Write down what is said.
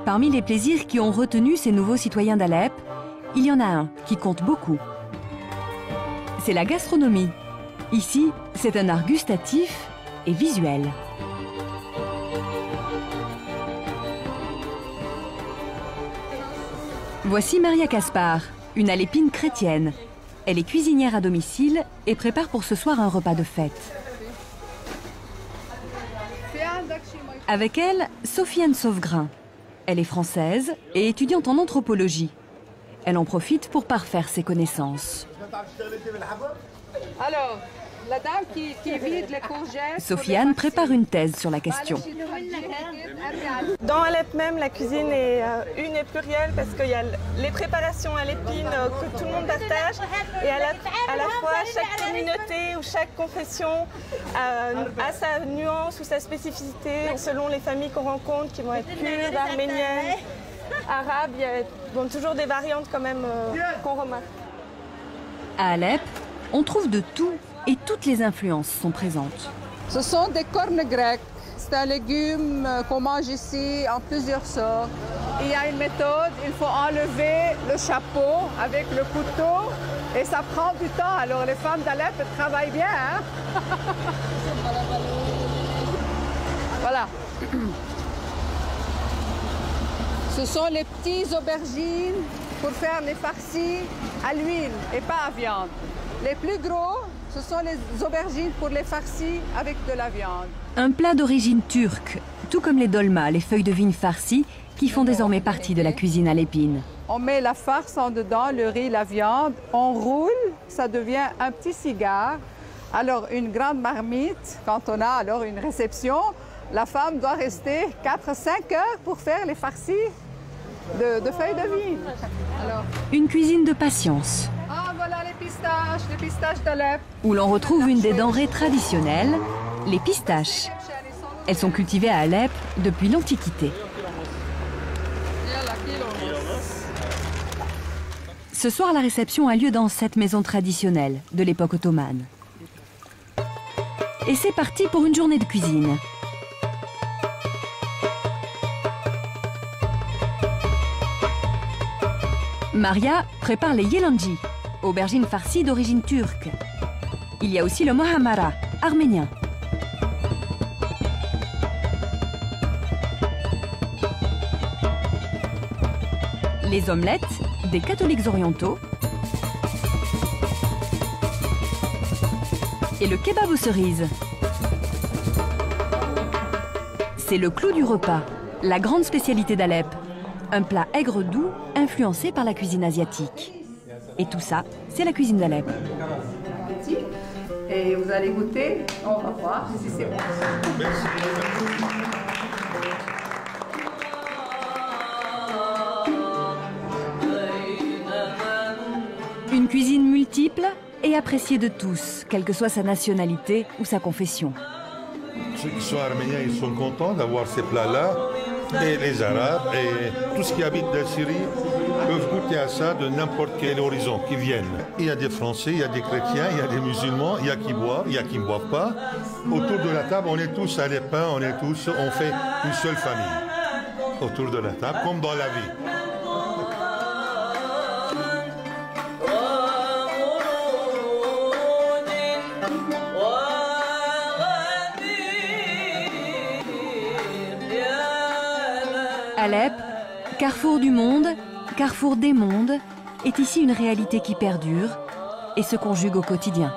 Parmi les plaisirs qui ont retenu ces nouveaux citoyens d'Alep, il y en a un qui compte beaucoup. C'est la gastronomie. Ici, c'est un art gustatif et visuel. Voici Maria Kaspar, une alépine chrétienne. Elle est cuisinière à domicile et prépare pour ce soir un repas de fête. Avec elle, Sofiane Sauvgrain. Elle est française et étudiante en anthropologie. Elle en profite pour parfaire ses connaissances. Alors, la dame qui vide les courgettes... Sofiane prépare une thèse sur la question. Dans Alep même, la cuisine est une et plurielle parce qu'il y a les préparations à l'épine que tout le monde partage et à la fois chaque communauté ou chaque confession a sa nuance ou sa spécificité selon les familles qu'on rencontre qui vont être kurdes, arméniennes, arabes. Il y a toujours des variantes quand même qu'on remarque. À Alep, on trouve de tout et toutes les influences sont présentes. Ce sont des cornes grecques. C'est un légume qu'on mange ici en plusieurs sortes. Il y a une méthode, il faut enlever le chapeau avec le couteau et ça prend du temps. Alors les femmes d'Alep travaillent bien. Hein? Voilà. Ce sont les petits aubergines pour faire les farcis à l'huile et pas à viande. Les plus gros, ce sont les aubergines pour les farcis avec de la viande. Un plat d'origine turque, tout comme les dolmas, les feuilles de vigne farcies, qui font désormais partie de la cuisine alépine. On met la farce en dedans, le riz, la viande, on roule, ça devient un petit cigare. Alors une grande marmite, quand on a alors une réception, la femme doit rester 4-5 heures pour faire les farcis de feuilles de vigne. Alors... Une cuisine de patience. Ah voilà les pistaches d'Alep. Où l'on retrouve une des denrées traditionnelles, les pistaches. Elles sont cultivées à Alep depuis l'Antiquité. Ce soir, la réception a lieu dans cette maison traditionnelle de l'époque ottomane. Et c'est parti pour une journée de cuisine. Maria prépare les yelanji, aubergines farcies d'origine turque. Il y a aussi le mohammara, arménien. Les omelettes, des catholiques orientaux. Et le kebab aux cerises. C'est le clou du repas, la grande spécialité d'Alep. Un plat aigre doux, influencé par la cuisine asiatique. Et tout ça, c'est la cuisine d'Alep. Et vous allez goûter, on va voir si c'est bon. Une cuisine multiple et appréciée de tous, quelle que soit sa nationalité ou sa confession. Ceux qui sont arméniens, ils sont contents d'avoir ces plats-là. Et les Arabes et tout ce qui habite la Syrie peuvent goûter à ça de n'importe quel horizon qui viennent. Il y a des Français, il y a des chrétiens, il y a des musulmans, il y a qui boivent, il y a qui ne boivent pas. Autour de la table, on est tous alépins, on fait une seule famille. Autour de la table, comme dans la vie. Alep, carrefour du monde, carrefour des mondes, est ici une réalité qui perdure et se conjugue au quotidien.